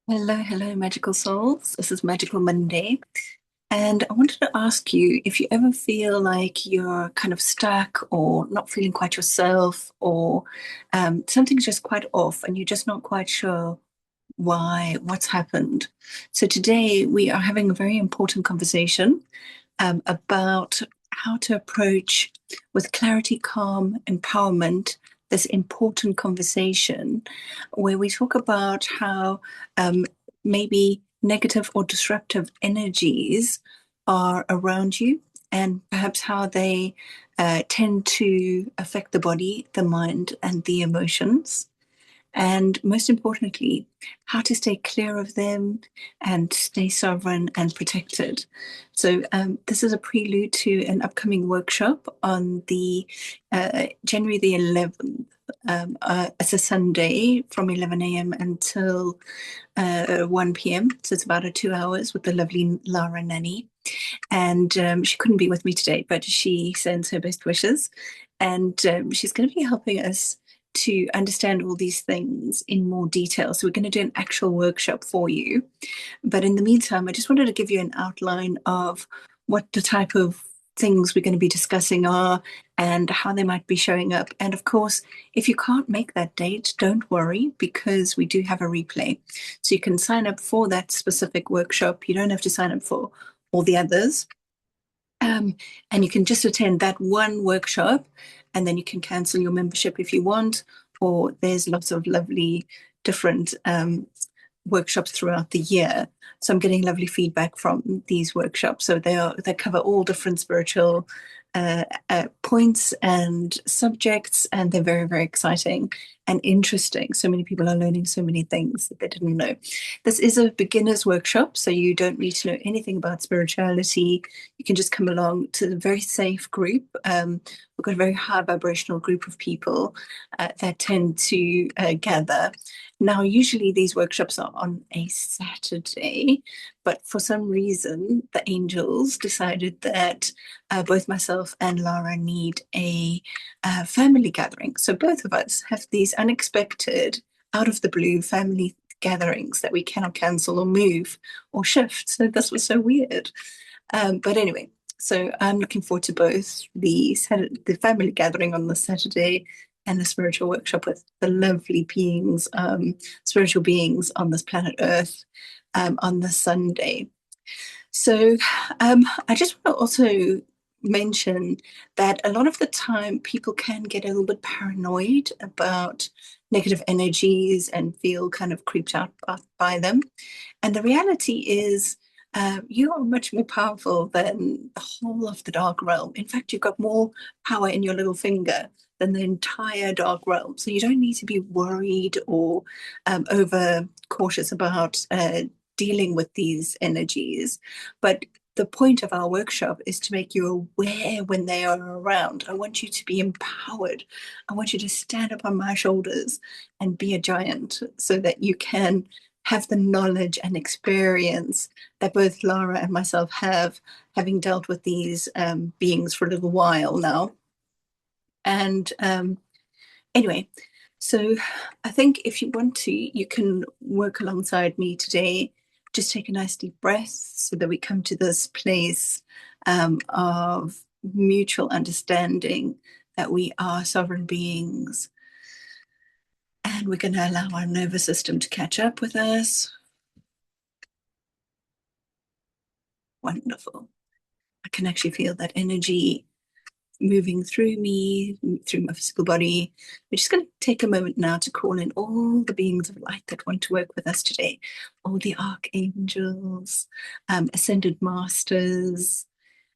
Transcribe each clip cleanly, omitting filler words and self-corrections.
Hello, hello, magical souls. This is Magical Monday. And I wanted to ask you if you ever feel like you're kind of stuck or not feeling quite yourself, or something's just quite off and you're just not quite sure why, what's happened. So today we are having a very important conversation about how to approach with clarity, calm, empowerment, this important conversation where we talk about how um, maybe negative or disruptive energies are around you and perhaps how they tend to affect the body, the mind, and the emotions. And most importantly, how to stay clear of them and stay sovereign and protected. So, this is a prelude to an upcoming workshop on the January the 11th. It's a Sunday from 11 a.m. until 1 p.m. So it's about 2 hours with the lovely Lara Nani. And she couldn't be with me today, but she sends her best wishes. And she's going to be helping us to understand all these things in more detail. So we're going to do an actual workshop for you. But in the meantime, I just wanted to give you an outline of what the type of things we're going to be discussing are and how they might be showing up. And of course, if you can't make that date, don't worry because we do have a replay. So you can sign up for that specific workshop. You don't have to sign up for all the others. Um, and you can just attend that one workshop and then you can cancel your membership if you want, or there's lots of lovely different workshops throughout the year. So I'm getting lovely feedback from these workshops. So they cover all different spiritual points and subjects, and they're very, very exciting and interesting. So many people are learning so many things that they didn't know. This is a beginner's workshop, so you don't need to know anything about spirituality. You can just come along to a very safe group. We've got a very high vibrational group of people that tend to gather. Now, usually these workshops are on a Saturday, but for some reason, the angels decided that both myself and Lara need a family gathering. So both of us have these unexpected, out of the blue family gatherings that we cannot cancel or move or shift. So this was so weird. But anyway, so I'm looking forward to both the family gathering on the Saturday and the spiritual workshop with the lovely beings, spiritual beings on this planet Earth on the Sunday. So I just want to also mention that a lot of the time people can get a little bit paranoid about negative energies and feel kind of creeped out by them. And the reality is, you are much more powerful than the whole of the dark realm. In fact, you've got more power in your little finger than the entire dark realm. So you don't need to be worried or over cautious about dealing with these energies. But the point of our workshop is to make you aware when they are around. I want you to be empowered. I want you to stand up on my shoulders and be a giant so that you can have the knowledge and experience that both Lara and myself have, having dealt with these beings for a little while now. And anyway, so I think if you want to, you can work alongside me today. Just take a nice deep breath so that we come to this place of mutual understanding that we are sovereign beings. And we're going to allow our nervous system to catch up with us. Wonderful. I can actually feel that energy moving through me, through my physical body. We're just going to take a moment now to call in all the beings of light that want to work with us today, all the archangels, ascended masters.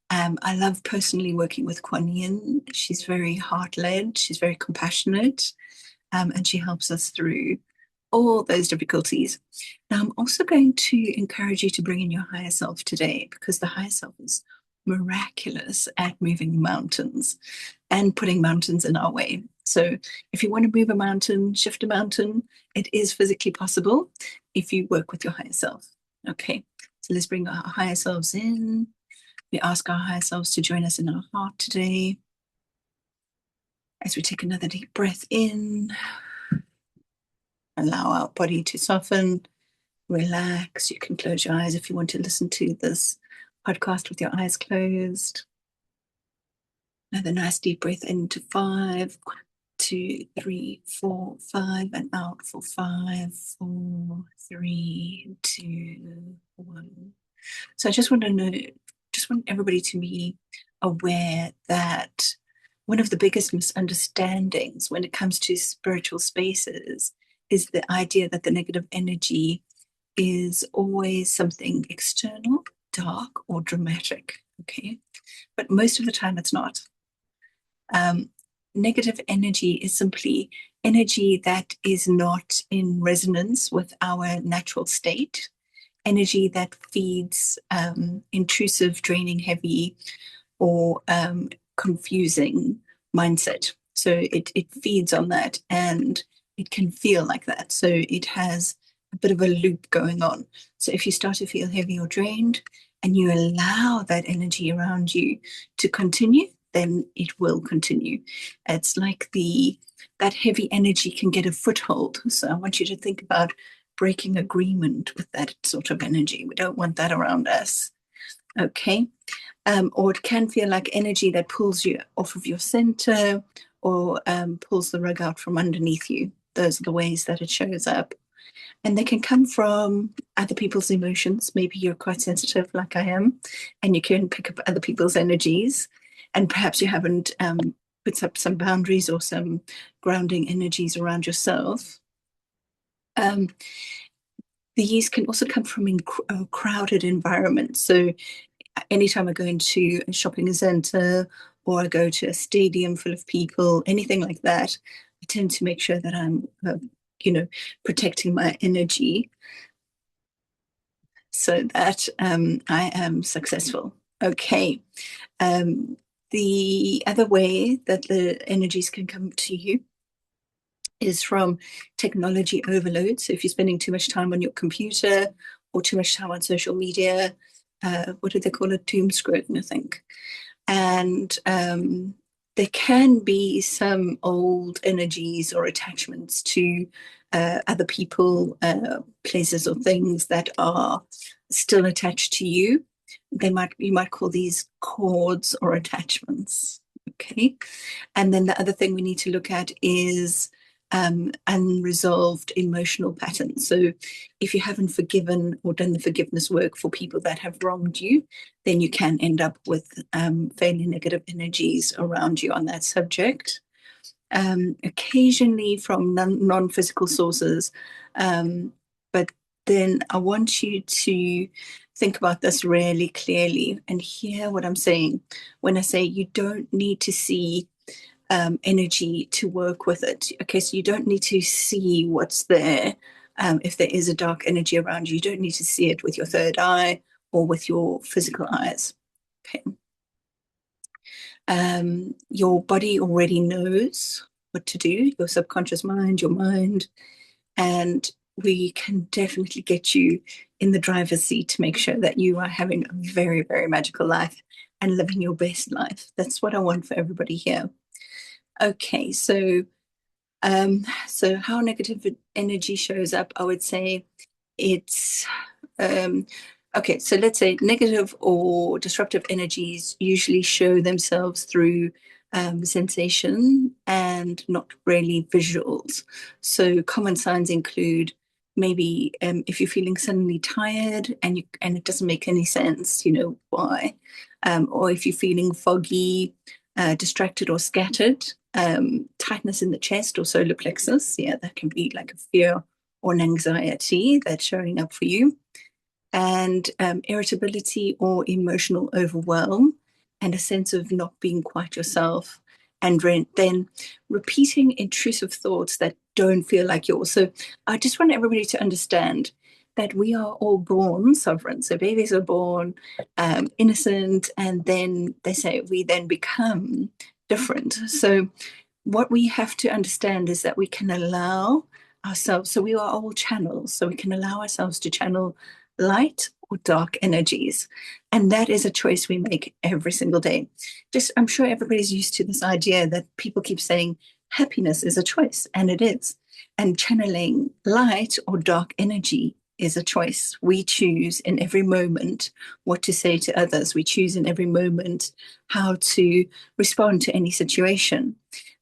I love personally working with Kuan Yin. She's very heart-led, she's very compassionate, and she helps us through all those difficulties. Now, I'm also going to encourage you to bring in your higher self today because the higher self is miraculous at moving mountains and putting mountains in our way. So, if you want to move a mountain, shift a mountain, it is physically possible if you work with your higher self. Okay, so let's bring our higher selves in. We ask our higher selves to join us in our heart today. As we take another deep breath in, allow our body to soften relax. You can close your eyes if you want to listen to this podcast with your eyes closed. Another nice deep breath into 5, 1, 2, 3, 4, 5, and out for 5, 4, 3, 2, 1. So I just want everybody to be aware that one of the biggest misunderstandings when it comes to spiritual spaces is the idea that the negative energy is always something external, dark, or dramatic. Okay. But most of the time it's not. Um, Negative energy is simply energy that is not in resonance with our natural state, energy that feeds intrusive, draining, heavy, or confusing mindset. So it feeds on that and it can feel like that. So it has a bit of a loop going on. So if you start to feel heavy or drained and you allow that energy around you to continue, then it will continue. It's like that heavy energy can get a foothold. So I want you to think about breaking agreement with that sort of energy. We don't want that around us. Okay. Or it can feel like energy that pulls you off of your center or pulls the rug out from underneath you. Those are the ways that it shows up. And they can come from other people's emotions. Maybe you're quite sensitive, like I am, and you can pick up other people's energies. And perhaps you haven't put up some boundaries or some grounding energies around yourself. Um, these can also come from crowded environments. So anytime I go into a shopping center or I go to a stadium full of people, anything like that, I tend to make sure that I'm, protecting my energy so that I am successful. Okay. The other way that the energies can come to you is from technology overload. So if you're spending too much time on your computer or too much time on social media, what do they call it? Doom scrolling, I think. And there can be some old energies or attachments to other people, places, or things that are still attached to you. You might call these cords or attachments. Okay. And then the other thing we need to look at is unresolved emotional patterns. So if you haven't forgiven or done the forgiveness work for people that have wronged you, then you can end up with fairly negative energies around you on that subject. Occasionally from non-physical sources. But then I want you to think about this really clearly and hear what I'm saying when I say you don't need to see energy to work with it. Okay, so you don't need to see what's there. If there is a dark energy around you, you don't need to see it with your third eye or with your physical eyes. Okay. Your body already knows what to do, your subconscious mind, your mind, and we can definitely get you in the driver's seat to make sure that you are having a very, very magical life and living your best life. That's what I want for everybody here. Okay, so how negative energy shows up, I would say it's okay, so let's say negative or disruptive energies usually show themselves through sensation and not really visuals. So common signs include maybe if you're feeling suddenly tired and it doesn't make any sense, you know why, or if you're feeling foggy, distracted or scattered, tightness in the chest or solar plexus, yeah, that can be like a fear or an anxiety that's showing up for you, and irritability or emotional overwhelm, and a sense of not being quite yourself, and then repeating intrusive thoughts that don't feel like yours. So I just want everybody to understand that we are all born sovereign. So babies are born innocent, and then they say we then become different. So what we have to understand is that we can allow ourselves, so we are all channels, so we can allow ourselves to channel light or dark energies. And that is a choice we make every single day. Just, I'm sure everybody's used to this idea that people keep saying happiness is a choice, and it is. And channeling light or dark energy is a choice. We choose in every moment what to say to others. We choose in every moment how to respond to any situation.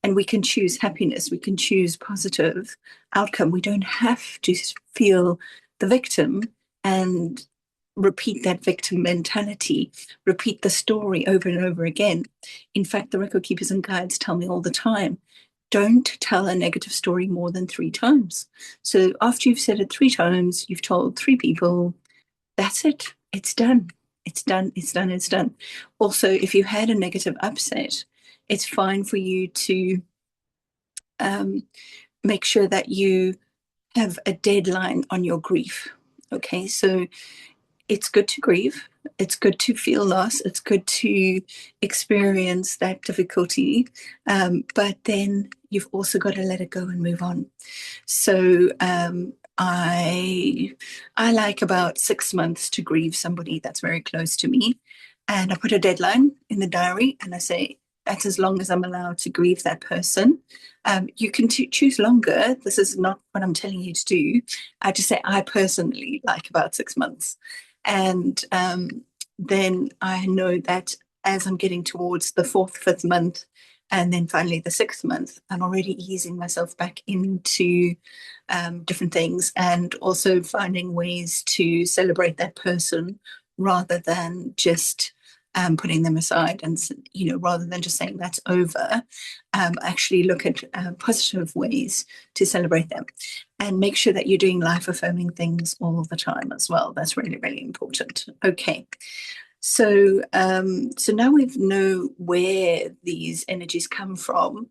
And we can choose happiness. We can choose positive outcome. We don't have to feel the victim and repeat that victim mentality, repeat the story over and over again. In fact, the record keepers and guides tell me all the time, don't tell a negative story more than 3 times. So after you've said it 3 times, you've told 3 people, that's it. It's done. It's done. It's done. It's done. Also, if you had a negative upset, it's fine for you to um, make sure that you have a deadline on your grief. Okay, so it's good to grieve. It's good to feel loss. It's good to experience that difficulty. But then you've also got to let it go and move on. So I like about 6 months to grieve somebody that's very close to me. And I put a deadline in the diary and I say, that's as long as I'm allowed to grieve that person. You can choose longer. This is not what I'm telling you to do. I just say I personally like about 6 months. And then I know that as I'm getting towards the fourth, fifth month, and then finally the sixth month, I'm already easing myself back into different things and also finding ways to celebrate that person rather than just putting them aside and, rather than just saying that's over, actually look at positive ways to celebrate them and make sure that you're doing life affirming things all the time as well. That's really, really important. Okay. So now we know where these energies come from.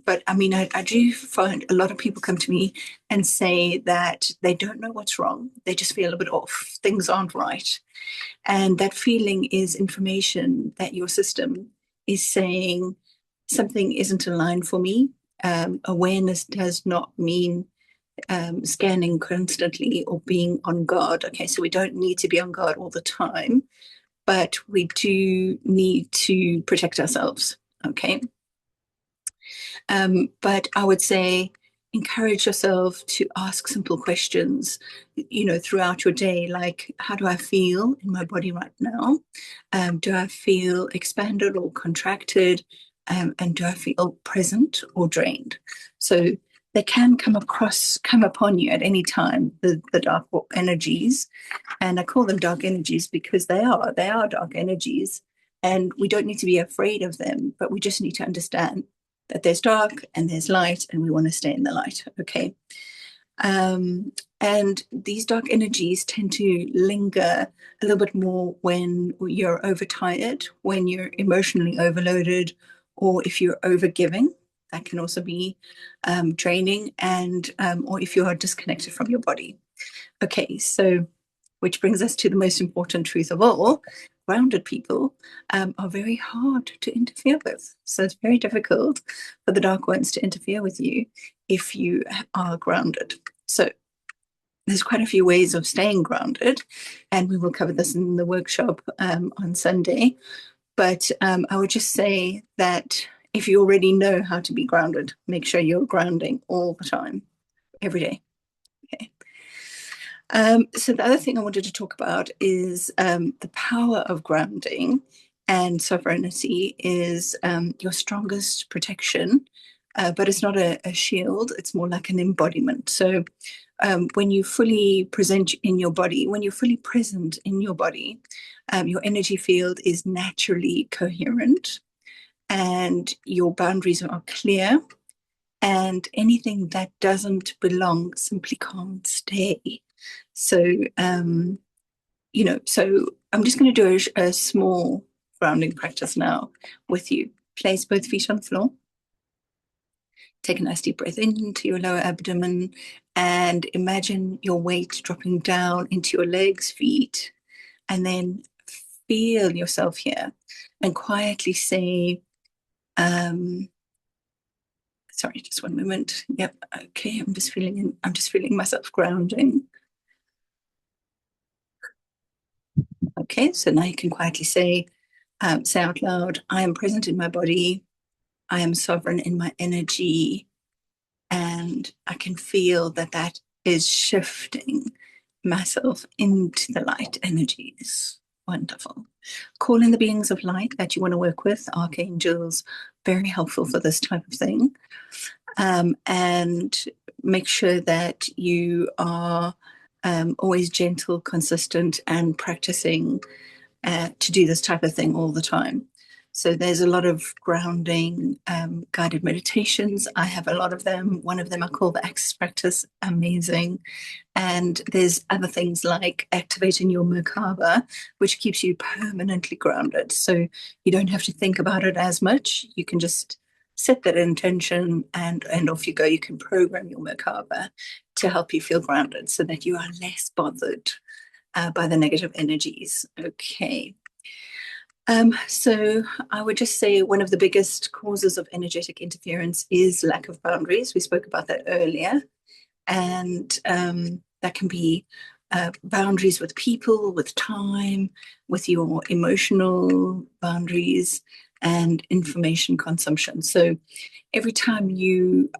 But I mean, I do find a lot of people come to me and say that they don't know what's wrong. They just feel a bit off. Things aren't right. And that feeling is information that your system is saying something isn't aligned for me. Awareness does not mean scanning constantly or being on guard. Okay, so we don't need to be on guard all the time, but we do need to protect ourselves. Okay. But I would say encourage yourself to ask simple questions, throughout your day, like, how do I feel in my body right now? Do I feel expanded or contracted? And do I feel present or drained? So they can come upon you at any time, the dark energies. And I call them dark energies because they are dark energies. And we don't need to be afraid of them, but we just need to understand that there's dark and there's light, and we want to stay in the light. Okay. And these dark energies tend to linger a little bit more when you're overtired, when you're emotionally overloaded, or if you're overgiving. That can also be draining, and or if you are disconnected from your body. Okay, so which brings us to the most important truth of all. Grounded people are very hard to interfere with. So it's very difficult for the dark ones to interfere with you if you are grounded. So there's quite a few ways of staying grounded, and we will cover this in the workshop on Sunday. But I would just say that if you already know how to be grounded, make sure you're grounding all the time, every day. Okay. So the other thing I wanted to talk about is the power of grounding and sovereignty is your strongest protection, but it's not a shield. It's more like an embodiment. So when you fully present in your body, when you're fully present in your body, your energy field is naturally coherent and your boundaries are clear, and anything that doesn't belong simply can't stay. So, so I'm just going to do a small grounding practice now with you. Place both feet on the floor. Take a nice deep breath into your lower abdomen and imagine your weight dropping down into your legs, feet, and then feel yourself here and quietly say, sorry, just one moment. Yep. Okay. I'm just feeling myself grounding. Okay. So now you can quietly say out loud, I am present in my body. I am sovereign in my energy. And I can feel that is shifting myself into the light energies. Wonderful. Call in the beings of light that you want to work with, archangels, very helpful for this type of thing. And make sure that you are always gentle, consistent, and practicing to do this type of thing all the time. So there's a lot of grounding guided meditations. I have a lot of them. One of them I call the Access Practice. Amazing. And there's other things like activating your Merkaba, which keeps you permanently grounded. So you don't have to think about it as much. You can just set that intention and off you go. You can program your Merkaba to help you feel grounded so that you are less bothered by the negative energies. Okay. So I would just say one of the biggest causes of energetic interference is lack of boundaries. We spoke about that earlier. And that can be boundaries with people, with time, with your emotional boundaries and information consumption. So every time you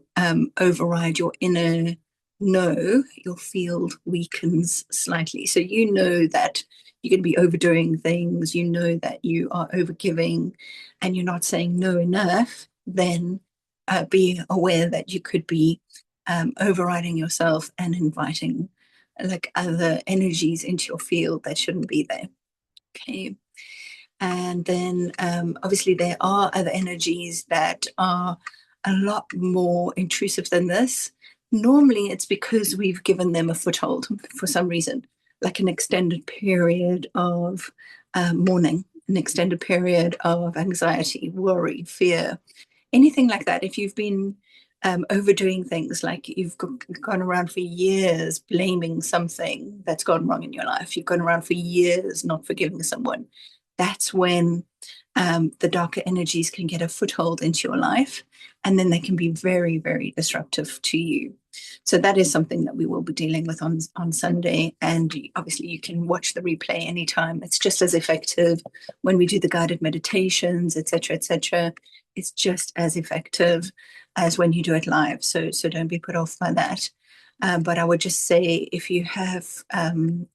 override your inner no, your field weakens slightly. So you know that you're going to be overdoing things, you know that you are overgiving and you're not saying no enough, then be aware that you could be overriding yourself and inviting like other energies into your field that shouldn't be there. Okay. And then obviously there are other energies that are a lot more intrusive than this. Normally it's because we've given them a foothold for some reason, like an extended period of mourning, an extended period of anxiety, worry, fear, anything like that. If you've been overdoing things, like you've gone around for years blaming something that's gone wrong in your life, you've gone around for years not forgiving someone, that's when the darker energies can get a foothold into your life, and then they can be very, very disruptive to you. So that is something that we will be dealing with on Sunday. And obviously you can watch the replay anytime. It's just as effective when we do the guided meditations, etc., etc. It's just as effective as when you do it live. So don't be put off by that. But I would just say if you have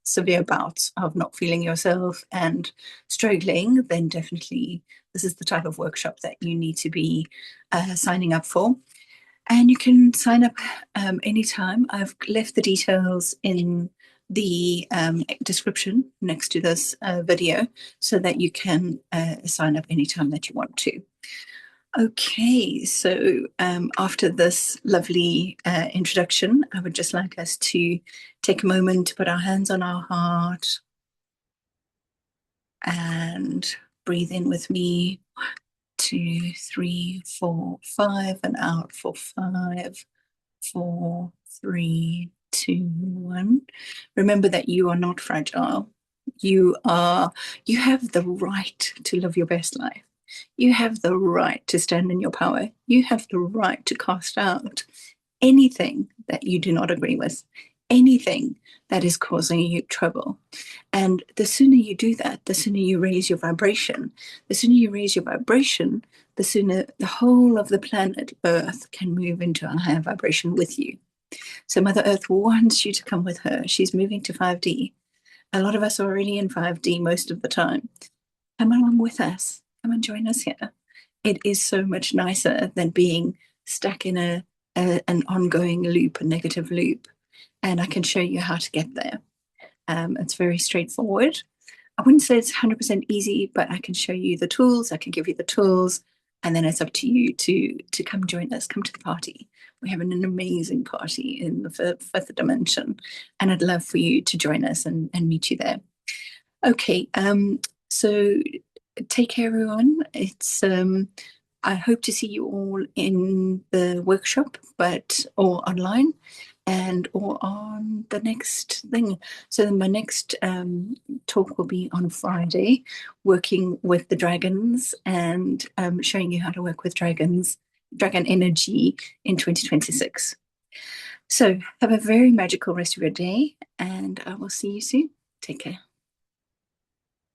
severe bouts of not feeling yourself and struggling, then definitely this is the type of workshop that you need to be signing up for. And you can sign up anytime. I've left the details in the description next to this video so that you can sign up anytime that you want to. Okay, so after this lovely introduction, I would just like us to take a moment to put our hands on our heart and breathe in with me. 1, 2, 3, 4, 5, and out for 5, 4, 3, 2, 1. Remember that you are not fragile. You have the right to live your best life. You have the right to stand in your power. You have the right to cast out anything that you do not agree with, anything that is causing you trouble. And the sooner you do that, the sooner you raise your vibration. The sooner you raise your vibration, the sooner the whole of the planet Earth can move into a higher vibration with you. So Mother Earth wants you to come with her. She's moving to 5D. A lot of us are already in 5D most of the time. Come along with us. Come and join us here. It is so much nicer than being stuck in an ongoing loop, a negative loop. And I can show you how to get there. It's very straightforward. I wouldn't say it's 100% easy, but I can show you the tools. I can give you the tools. And then it's up to you to come join us, come to the party. We're having an amazing party in the fifth dimension. And I'd love for you to join us and meet you there. Okay, so take care, everyone. It's I hope to see you all in the workshop, or online, or on the next thing. So my next talk will be on Friday, working with the dragons and showing you how to work with dragon energy in 2026. So have a very magical rest of your day, and I will see you soon. Take care.